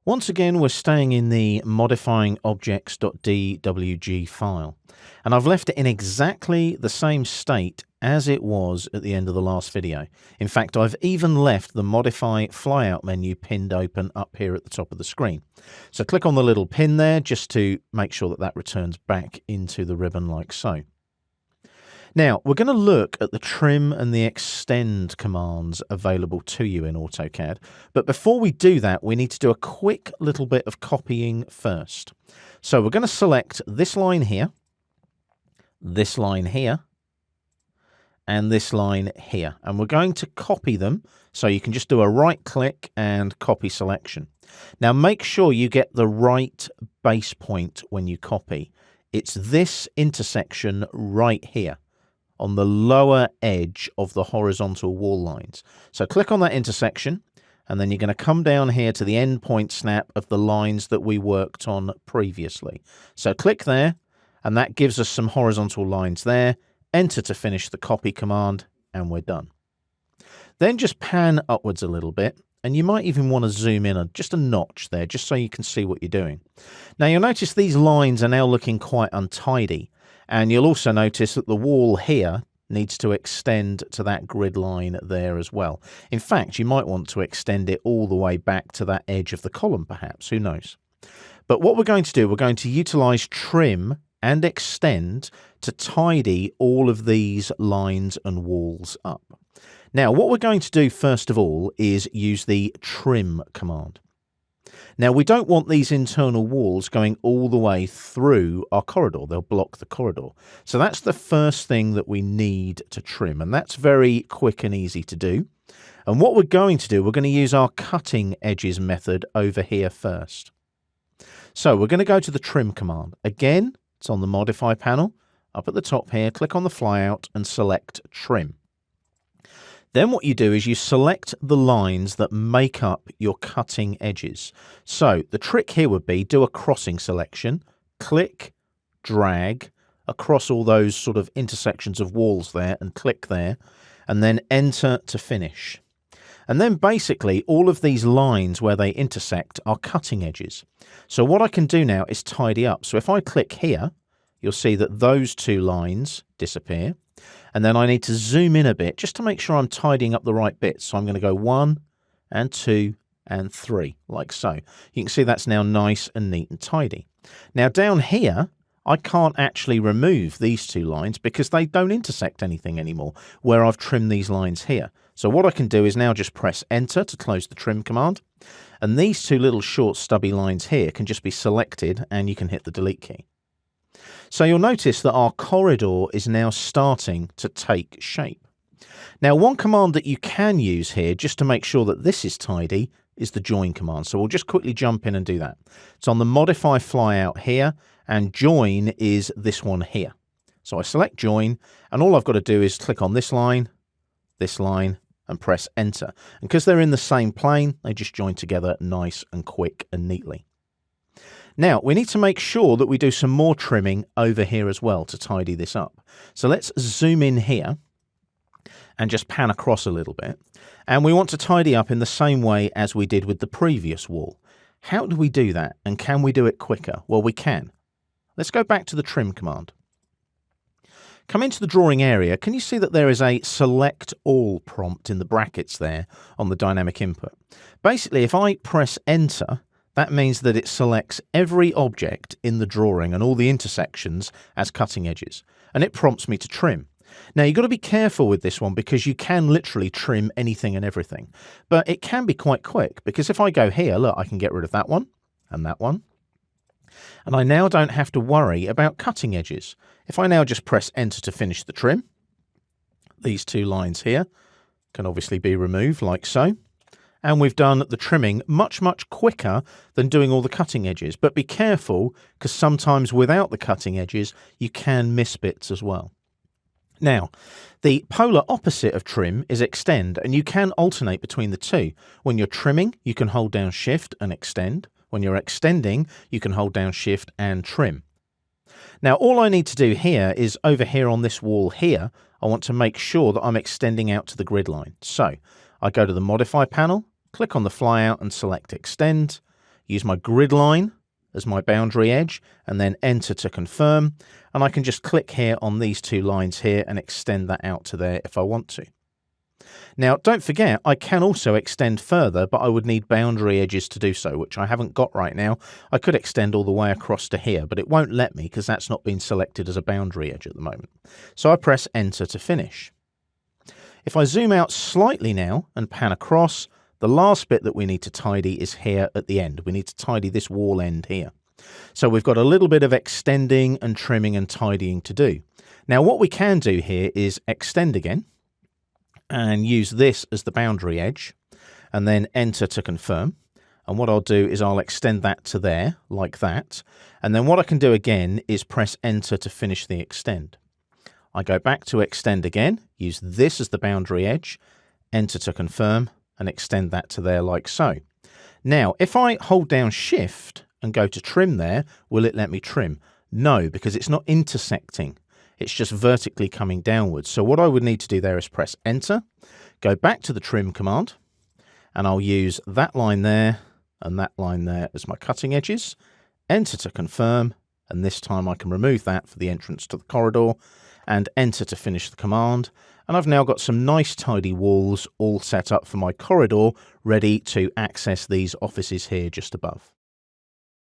Once again, we're staying in the modifyingobjects.dwg file, and I've left it in exactly the same state as it was at the end of the last video. In fact, I've even left the Modify Flyout menu pinned open up here at the top of the screen. So click on the little pin there just to make sure that that returns back into the ribbon like so. Now, we're going to look at the trim and the extend commands available to you in AutoCAD. But before we do that, we need to do a quick little bit of copying first. So we're going to select this line here, and this line here. And we're going to copy them. So you can just do a right click and copy selection. Now, make sure you get the right base point when you copy. It's this intersection right here, on the lower edge of the horizontal wall lines. So click on that intersection, and then you're going to come down here to the endpoint snap of the lines that we worked on previously. So click there, and that gives us some horizontal lines there. Enter to finish the copy command, and we're done. Then just pan upwards a little bit, and you might even want to zoom in just a notch there, just so you can see what you're doing. Now you'll notice these lines are now looking quite untidy. And you'll also notice that the wall here needs to extend to that grid line there as well. In fact, you might want to extend it all the way back to that edge of the column, perhaps. Who knows? But what we're going to do, we're going to utilize trim and extend to tidy all of these lines and walls up. Now, what we're going to do first of all is use the trim command. Now, we don't want these internal walls going all the way through our corridor. They'll block the corridor. So that's the first thing that we need to trim, and that's very quick and easy to do. And what we're going to do, we're going to use our cutting edges method over here first. So we're going to go to the trim command. Again, it's on the modify panel. Up at the top here, click on the flyout and select trim. Then what you do is you select the lines that make up your cutting edges. So the trick here would be do a crossing selection, click, drag across all those sort of intersections of walls there and click there, and then enter to finish. And then basically all of these lines where they intersect are cutting edges. So what I can do now is tidy up. So if I click here, you'll see that those two lines disappear. And then I need to zoom in a bit just to make sure I'm tidying up the right bits. So I'm going to go 1 and 2 and 3, like so. You can see that's now nice and neat and tidy. Now down here, I can't actually remove these two lines because they don't intersect anything anymore where I've trimmed these lines here. So what I can do is now just press Enter to close the trim command. And these two little short stubby lines here can just be selected and you can hit the delete key. So you'll notice that our corridor is now starting to take shape. Now, one command that you can use here just to make sure that this is tidy is the join command. So we'll just quickly jump in and do that. It's on the modify flyout here, and join is this one here. So I select join, and all I've got to do is click on this line, and press enter. And because they're in the same plane, they just join together nice and quick and neatly. Now, we need to make sure that we do some more trimming over here as well to tidy this up. So let's zoom in here and just pan across a little bit. And we want to tidy up in the same way as we did with the previous wall. How do we do that? And can we do it quicker? Well, we can. Let's go back to the trim command. Come into the drawing area. Can you see that there is a select all prompt in the brackets there on the dynamic input? Basically, if I press enter, that means that it selects every object in the drawing and all the intersections as cutting edges, and it prompts me to trim. Now, you've got to be careful with this one because you can literally trim anything and everything, but it can be quite quick because if I go here, look, I can get rid of that one and that one, and I now don't have to worry about cutting edges. If I now just press enter to finish the trim, these two lines here can obviously be removed like so. And we've done the trimming much, much quicker than doing all the cutting edges. But be careful, because sometimes without the cutting edges, you can miss bits as well. Now, the polar opposite of trim is extend, and you can alternate between the two. When you're trimming, you can hold down Shift and extend. When you're extending, you can hold down Shift and trim. Now, all I need to do here is over here on this wall here, I want to make sure that I'm extending out to the grid line. So I go to the Modify panel, click on the flyout and select Extend. use my grid line as my boundary edge, and then enter to confirm. And I can just click here on these two lines here and extend that out to there if I want to. Now, don't forget, I can also extend further, but I would need boundary edges to do so, which I haven't got right now. I could extend all the way across to here, but it won't let me because that's not been selected as a boundary edge at the moment. So I press enter to finish. If I zoom out slightly now and pan across, the last bit that we need to tidy is here at the end. We need to tidy this wall end here. So we've got a little bit of extending and trimming and tidying to do. Now what we can do here is extend again and use this as the boundary edge and then enter to confirm. And what I'll do is I'll extend that to there like that. And then what I can do again is press enter to finish the extend. I go back to extend again, use this as the boundary edge, enter to confirm, and extend that to there like so. Now, if I hold down Shift and go to trim there, will it let me trim? No, because it's not intersecting. It's just vertically coming downwards. So what I would need to do there is press enter, go back to the trim command, and I'll use that line there and that line there as my cutting edges, enter to confirm, and this time I can remove that for the entrance to the corridor, and enter to finish the command. And I've now got some nice tidy walls all set up for my corridor, ready to access these offices here just above.